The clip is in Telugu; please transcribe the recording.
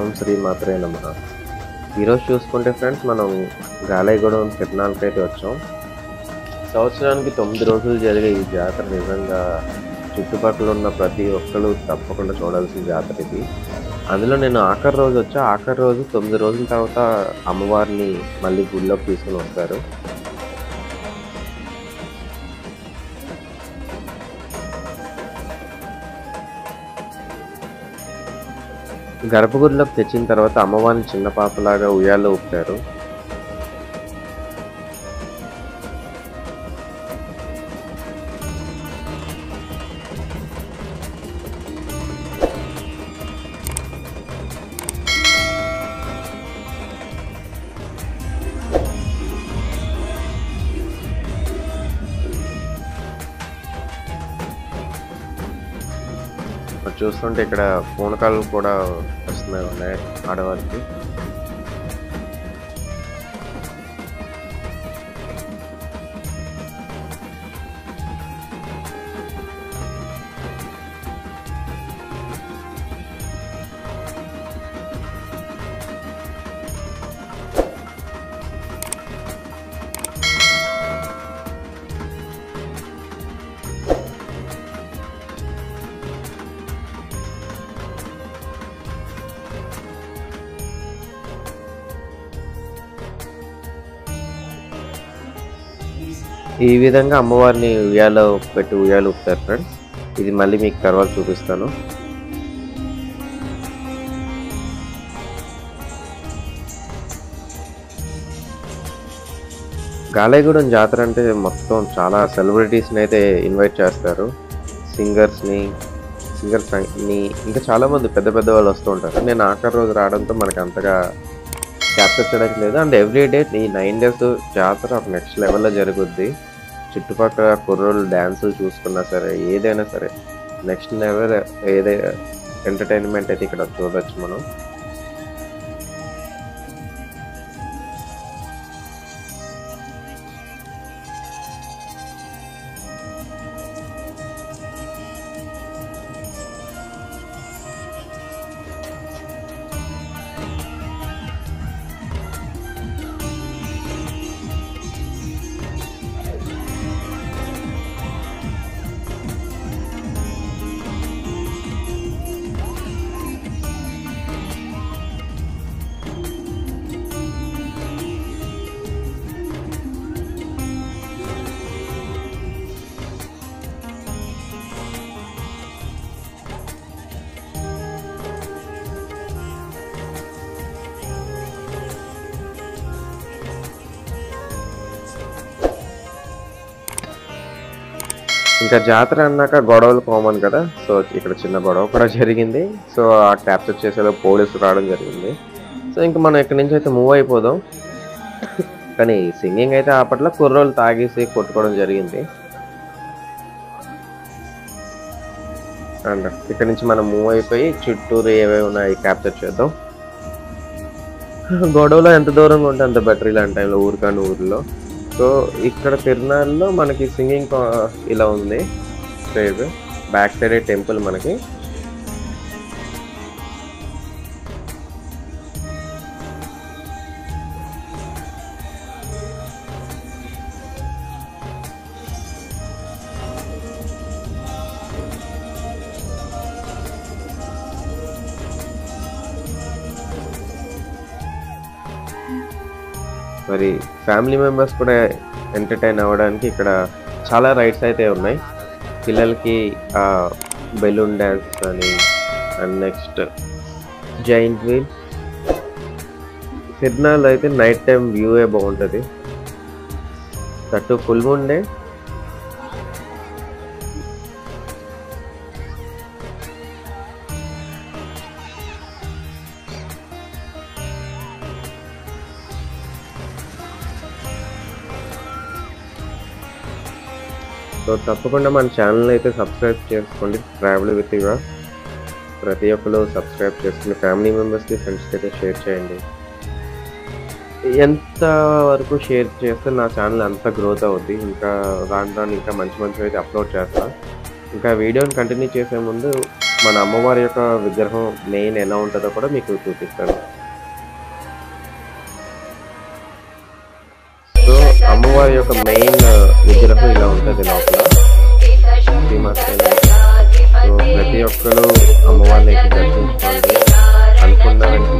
ఓం శ్రీ మాత్రే నమః. ఈరోజు చూసుకుంటే ఫ్రెండ్స్ మనం గాలైగూడెం తిరునాళ్ళకైతే వచ్చాం. సంవత్సరానికి 9 రోజులు జరిగే ఈ జాతర నిజంగా చుట్టుపక్కల ఉన్న ప్రతి ఒక్కరు తప్పకుండా చూడాల్సిన జాతర ఇది. అందులో నేను ఆఖరి రోజు వచ్చా. ఆఖరి రోజు 9 రోజుల తర్వాత అమ్మవారిని మళ్ళీ గుడిలోకి తీసుకుని వస్తారు. గర్భగుడిలోకి తెచ్చిన తర్వాత అమ్మవారిని చిన్న పాపలాగా ఉయ్యాల్లో ఊపుతారు. చూస్తుంటే ఇక్కడ పూనకాలు కూడా ఉన్నాయి ఆడవారికి. ఈ విధంగా అమ్మవారిని ఉయ్యాలో పెట్టి ఉయ్యాలు ఊపుతారు ఫ్రెండ్స్. ఇది మళ్ళీ మీకు తర్వాత చూపిస్తాను. గాలైగూడెం జాతర అంటే మొత్తం చాలా సెలబ్రిటీస్ని అయితే ఇన్వైట్ చేస్తారు. సింగర్స్ని ఇంకా చాలామంది పెద్ద పెద్ద వాళ్ళు వస్తూ ఉంటారు. నేను ఆఖరి రోజు రావడంతో మనకి అంతగా క్యాప్చర్ చేయడానికి లేదు. అండ్ ఎవ్రీడే ఈ 9 days జాతర ఒక నెక్స్ట్ లెవెల్లో జరుగుద్ది. చుట్టుపక్కల కుర్రోళ్ళు డ్యాన్సులు చూసుకున్నా సరే, ఏదైనా సరే నెక్స్ట్ లెవెల్ ఏదైనా ఎంటర్టైన్మెంట్ అయితే ఇక్కడ చూడవచ్చు మనం. ఇంకా జాతర అన్నాక గొడవలు కామన్ కదా. సో ఇక్కడ చిన్న గొడవ కూడా జరిగింది. సో ఆ క్యాప్చర్ చేసేలో పోలీసులు రావడం జరిగింది. సో ఇంకా మనం ఇక్కడి నుంచి అయితే మూవ్ అయిపోదాం. కానీ సింగింగ్ అయితే అప్పట్లో కుర్రోళ్ళు తాగేసి కొట్టుకోవడం జరిగింది. అండ్ ఇక్కడ నుంచి మనం మూవ్ అయిపోయి చుట్టూరు ఏవేవి ఉన్నాయి క్యాప్చర్ చేద్దాం. గొడవలో ఎంత దూరంగా ఉంటే అంత బెటర్ ఇలాంటి టైంలో ఊరికాని ఊరిలో. సో ఇక్కడ తిరునాళ్ళలో మనకి సింగింగ్ ఇలా ఉంది. స్టేజ్ బ్యాక్ సైడ్ టెంపుల్ మనకి. మరి ఫ్యామిలీ మెంబర్స్ కూడా ఎంటర్టైన్ అవ్వడానికి ఇక్కడ చాలా రైడ్స్ అయితే ఉన్నాయి. పిల్లలకి బెలూన్ డ్యాన్స్ అని, అండ్ నెక్స్ట్ జైంట్ వీల్. తిరునాళ్ళు అయితే నైట్ టైం వ్యూవే బాగుంటుంది. తట్టు ఫుల్ మూన్ డే. సో తప్పకుండా మన ఛానల్ అయితే సబ్స్క్రైబ్ చేసుకోండి. ట్రావెల్ విత్ యువ ప్రతి ఒక్కరు సబ్స్క్రైబ్ చేసుకుని ఫ్యామిలీ మెంబర్స్కి, ఫ్రెండ్స్కి అయితే షేర్ చేయండి. ఎంత వరకు షేర్ చేస్తే నా ఛానల్ అంత గ్రోత్ అవుద్ది. ఇంకా రాను ఇంకా మంచి మంచివి అయితే అప్లోడ్ చేస్తాను. ఇంకా వీడియోని కంటిన్యూ చేసే ముందు మన అమ్మవారి యొక్క విగ్రహం మెయిన్ ఎలా ఉంటుందో కూడా మీకు చూపిస్తాను. సో అమ్మవారి యొక్క మెయిన్ విగ్రహం ఇలా ఉంటుంది లోపల శ్రీమాత్రే. సో ప్రతి ఒక్కరు అమ్మవారిని దర్శించుకోండి. అనుకున్న వెంటనే